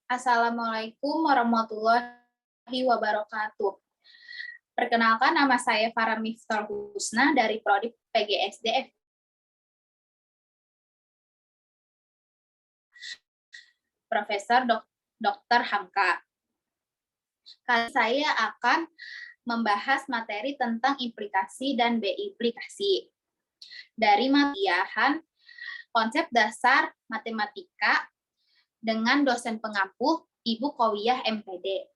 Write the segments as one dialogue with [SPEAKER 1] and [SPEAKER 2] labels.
[SPEAKER 1] Assalamualaikum warahmatullahi wabarakatuh. Perkenalkan, nama saya Farah Miftar Husna dari Prodi PGSD Profesor Dr. Hamka. Kali saya akan membahas materi tentang implikasi dan B-implikasi. Dari matiahan konsep dasar matematika dengan dosen pengampu Ibu Qawiyah MPD.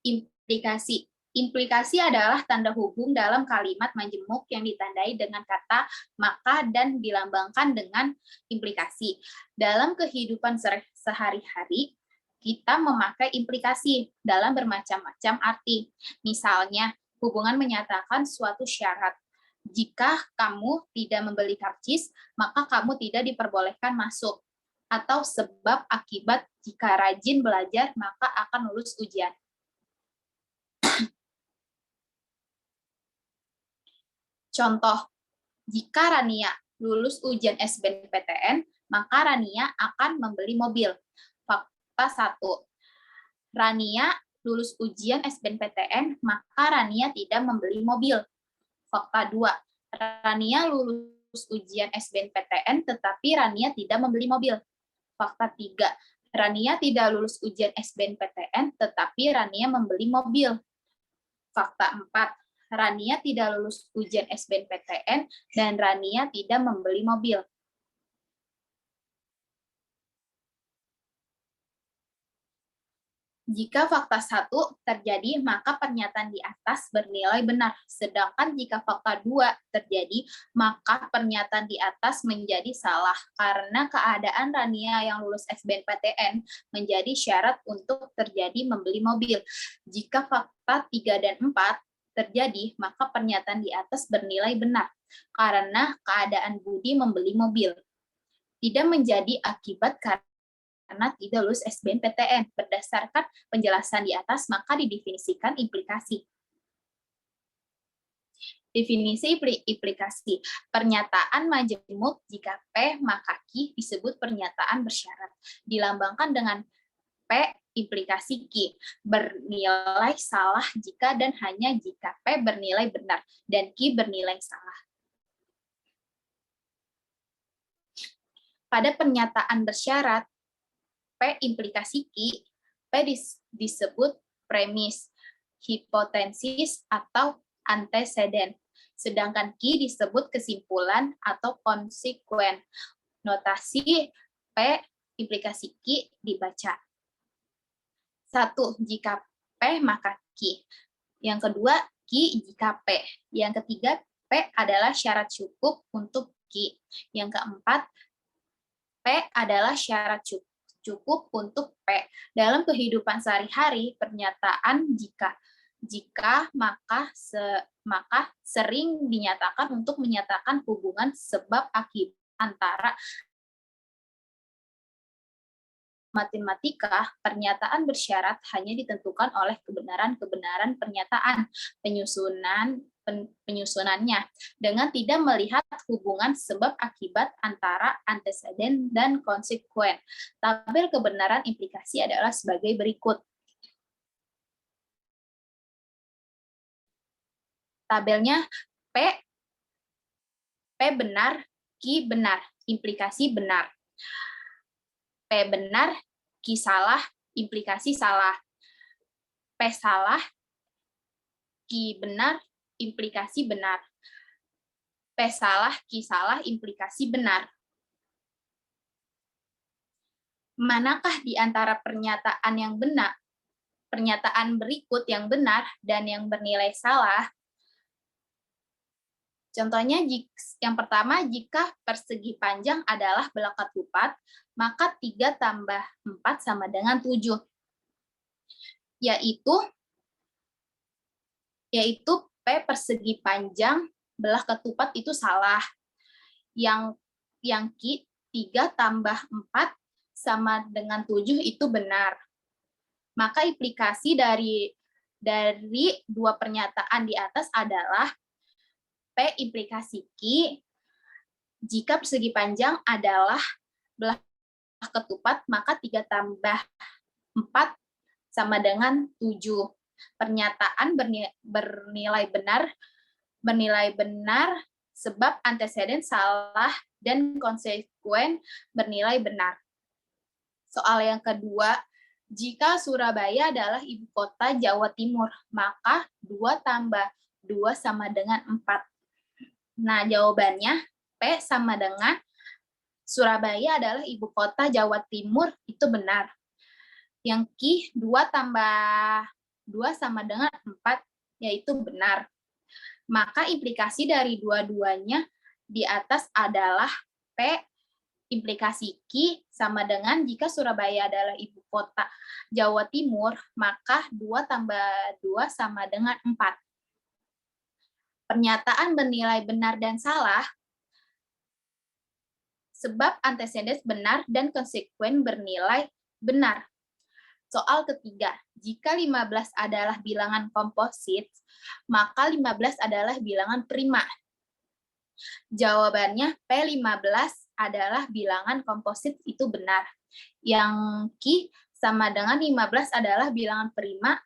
[SPEAKER 1] Implikasi. Implikasi adalah tanda hubung dalam kalimat majemuk yang ditandai dengan kata maka dan dilambangkan dengan implikasi. Dalam kehidupan sehari-hari, kita memakai implikasi dalam bermacam-macam arti. Misalnya, hubungan menyatakan suatu syarat. Jika kamu tidak membeli karcis, maka kamu tidak diperbolehkan masuk. Atau sebab akibat, jika rajin belajar, maka akan lulus ujian. Contoh, jika Rania lulus ujian SBMPTN, maka Rania akan membeli mobil. Fakta 1. Rania lulus ujian SBMPTN, maka Rania tidak membeli mobil. Fakta 2. Rania lulus ujian SBMPTN, tetapi Rania tidak membeli mobil. Fakta 3. Rania tidak lulus ujian SBMPTN, tetapi Rania membeli mobil. Fakta 4. Rania tidak lulus ujian SBMPTN dan Rania tidak membeli mobil. Jika fakta 1 terjadi, maka pernyataan di atas bernilai benar. Sedangkan jika fakta 2 terjadi, maka pernyataan di atas menjadi salah. Karena keadaan Rania yang lulus SBMPTN menjadi syarat untuk terjadi membeli mobil. Jika fakta 3 dan 4 terjadi, maka pernyataan di atas bernilai benar, karena keadaan Budi membeli mobil. Tidak menjadi akibat karena tidak lulus SBMPTN. Berdasarkan penjelasan di atas, maka didefinisikan implikasi. Definisi implikasi. Pernyataan majemuk jika P maka Q disebut pernyataan bersyarat. Dilambangkan dengan P implikasi Q, bernilai salah jika dan hanya jika P bernilai benar dan Q bernilai salah. Pada pernyataan bersyarat P implikasi Q, P disebut premis, hipotesis atau anteseden, sedangkan Q disebut kesimpulan atau konsekuen. Notasi P implikasi Q dibaca 1 jika P maka Q. Yang kedua, Q jika P. Yang ketiga, P adalah syarat cukup untuk Q. Yang keempat, P adalah syarat cukup untuk P. Dalam kehidupan sehari-hari, pernyataan jika maka sering dinyatakan untuk menyatakan hubungan sebab akibat antara matematika. Pernyataan bersyarat hanya ditentukan oleh kebenaran pernyataan penyusunannya dengan tidak melihat hubungan sebab akibat antara anteseden dan konsekuen. Tabel kebenaran implikasi adalah sebagai berikut. Tabelnya P benar, Q benar, implikasi benar. P benar, Q salah, implikasi salah. P salah, Q benar, implikasi benar. P salah, Q salah, implikasi benar. Manakah di antara pernyataan yang benar, pernyataan berikut yang benar dan yang bernilai salah? Contohnya, yang pertama, jika persegi panjang adalah belakang 4, maka 3 tambah 4 sama dengan 7. Yaitu P persegi panjang belah ketupat itu salah. Yang Q 3 tambah 4 sama dengan 7 itu benar. Maka implikasi dari dua pernyataan di atas adalah P implikasi Q, jika persegi panjang adalah belah ketupat, maka 3 tambah 4 sama dengan 7. Pernyataan bernilai benar sebab anteseden salah dan konsekuen bernilai benar. Soal yang kedua, jika Surabaya adalah ibu kota Jawa Timur, maka 2 tambah 2 sama dengan 4. Nah, jawabannya P sama dengan Surabaya adalah ibu kota Jawa Timur, itu benar. Yang Q, 2 tambah 2 sama dengan 4, yaitu benar. Maka implikasi dari dua-duanya di atas adalah P implikasi Q sama dengan jika Surabaya adalah ibu kota Jawa Timur, maka 2 tambah 2 sama dengan 4. Pernyataan bernilai benar dan salah sebab anteseden benar dan konsekuen bernilai benar. Soal ketiga, jika 15 adalah bilangan komposit, maka 15 adalah bilangan prima. Jawabannya P15 adalah bilangan komposit, itu benar. Yang Q sama dengan 15 adalah bilangan prima,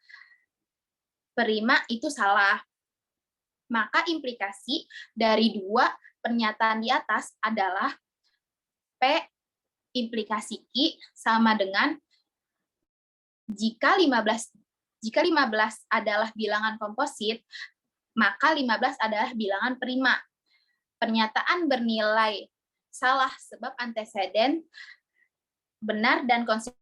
[SPEAKER 1] itu salah. Maka implikasi dari dua pernyataan di atas adalah P implikasi Q sama dengan jika 15 adalah bilangan komposit, maka 15 adalah bilangan prima. Pernyataan bernilai salah sebab anteseden benar dan konsekuen.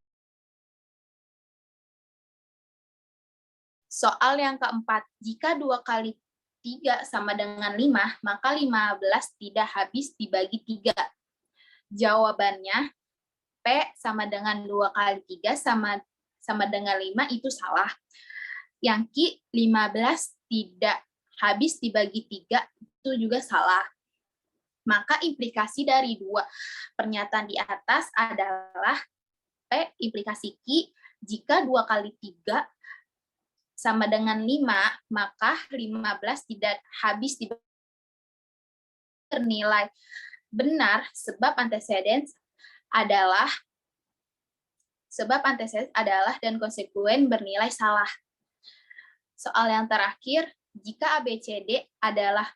[SPEAKER 1] Soal yang keempat, jika 2 kali 3 sama dengan 5, maka 15 tidak habis dibagi 3. Jawabannya P sama dengan 2 kali 3 sama dengan 5, itu salah. Yang Q, 15 tidak habis dibagi 3, itu juga salah. Maka implikasi dari dua pernyataan di atas adalah P implikasi Q, jika 2 kali 3 sama dengan 5, maka 15 tidak habis bernilai benar sebab anteseden adalah dan konsekuen bernilai salah. Soal yang terakhir, jika ABCD adalah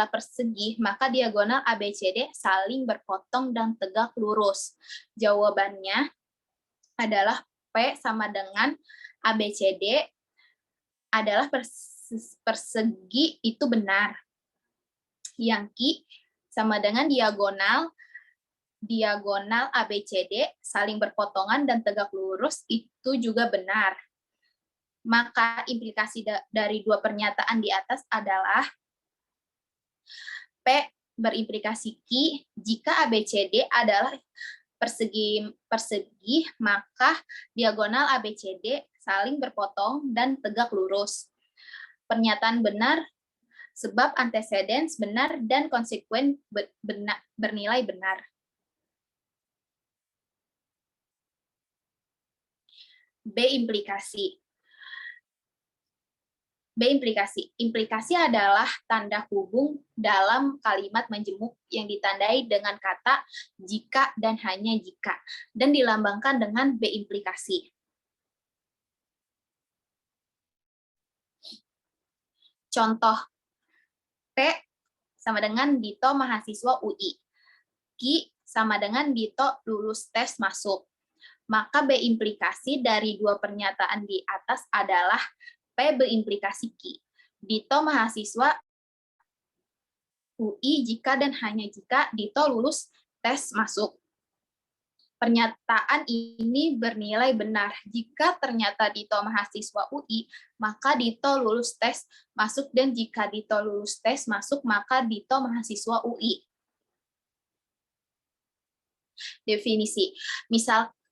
[SPEAKER 1] persegi, maka diagonal ABCD saling berpotong dan tegak lurus. Jawabannya adalah P sama dengan ABCD adalah persegi, itu benar. Yang Q sama dengan diagonal ABCD saling berpotongan dan tegak lurus, itu juga benar. Maka implikasi dari dua pernyataan di atas adalah P berimplikasi Q, jika ABCD adalah persegi, maka diagonal ABCD saling berpotong dan tegak lurus. Pernyataan benar sebab anteseden benar dan konsekuen bernilai benar. B implikasi. Implikasi adalah tanda hubung dalam kalimat menjemuk yang ditandai dengan kata jika dan hanya jika, dan dilambangkan dengan B implikasi. Contoh, P sama dengan Dito mahasiswa UI. Q sama dengan Dito lulus tes masuk. Maka B implikasi dari dua pernyataan di atas adalah P berimplikasi Q. Dito mahasiswa UI jika dan hanya jika Dito lulus tes masuk. Pernyataan ini bernilai benar. Jika ternyata Dito mahasiswa UI, maka Dito lulus tes masuk, dan jika Dito lulus tes masuk, maka Dito mahasiswa UI. Definisi.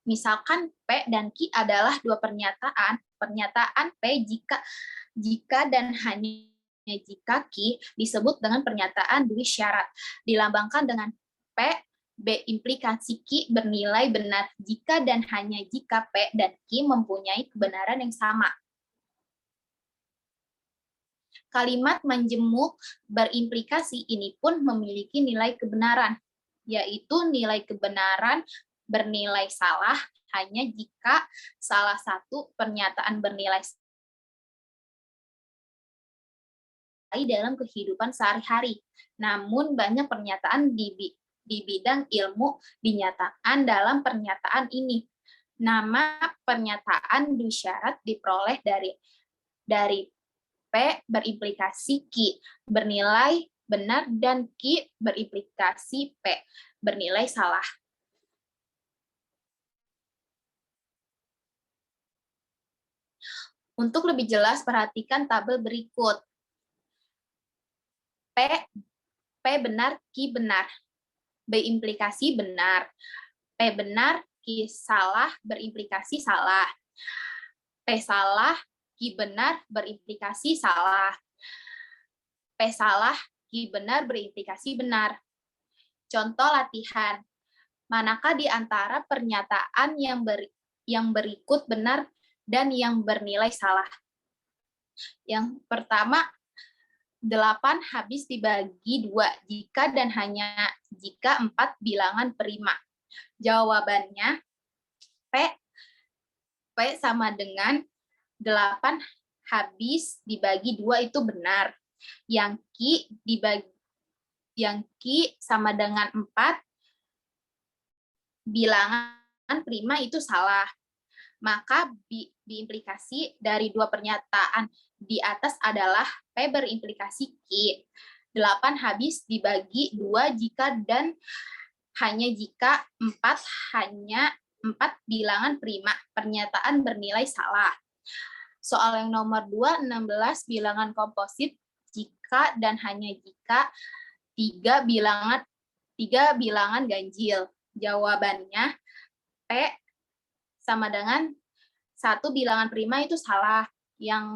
[SPEAKER 1] Misalkan P dan Q adalah dua pernyataan. Pernyataan P jika dan hanya jika Q disebut dengan pernyataan dui syarat. Dilambangkan dengan P, B implikasi Q bernilai benar jika dan hanya jika P dan Q mempunyai kebenaran yang sama. Kalimat menjemuk berimplikasi ini pun memiliki nilai kebenaran, yaitu nilai kebenaran bernilai salah hanya jika salah satu pernyataan bernilai dalam kehidupan sehari-hari. Namun banyak pernyataan di bidang ilmu dinyatakan dalam pernyataan ini. Nama pernyataan disyarat diperoleh dari P berimplikasi Q bernilai benar dan Q berimplikasi P bernilai salah. Untuk lebih jelas, perhatikan tabel berikut. P benar, Q benar. B implikasi benar. P benar, Q salah, berimplikasi salah. P salah, Q benar, berimplikasi salah. P salah, Q benar, berimplikasi benar. Contoh latihan. Manakah di antara pernyataan yang berikut benar dan yang bernilai salah? Yang pertama, 8 habis dibagi 2 jika dan hanya jika 4 bilangan prima. Jawabannya P sama dengan 8 habis dibagi 2 itu benar. Yang Q sama dengan 4 bilangan prima itu salah. Maka implikasi dari dua pernyataan di atas adalah P berimplikasi Q. 8 habis dibagi 2 jika dan hanya jika 4 bilangan prima. Pernyataan bernilai salah. Soal yang nomor 2, 16 bilangan komposit jika dan hanya jika 3 bilangan ganjil. Jawabannya P sama dengan 1 bilangan prima itu salah. Yang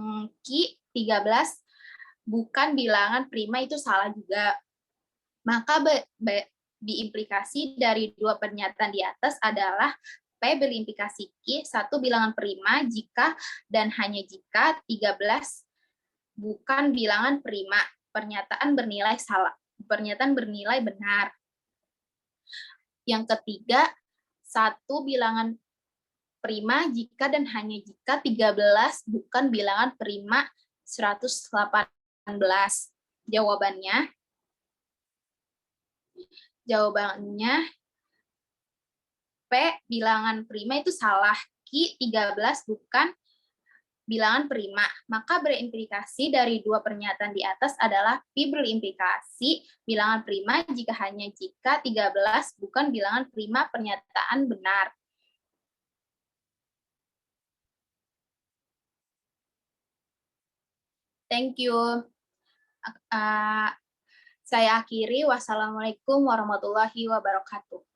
[SPEAKER 1] Q 13 bukan bilangan prima itu salah juga. Maka diimplikasi dari dua pernyataan di atas adalah P berimplikasi Q 1 bilangan prima jika dan hanya jika 13 bukan bilangan prima. Pernyataan bernilai salah. Pernyataan bernilai benar. Yang ketiga, 1 bilangan prima jika dan hanya jika 13 bukan bilangan prima 118. Jawabannya P bilangan prima itu salah. Q 13 bukan bilangan prima. Maka berimplikasi dari dua pernyataan di atas adalah P berimplikasi bilangan prima jika hanya jika 13 bukan bilangan prima. Pernyataan benar. Thank you. Saya akhiri. Wassalamualaikum warahmatullahi wabarakatuh.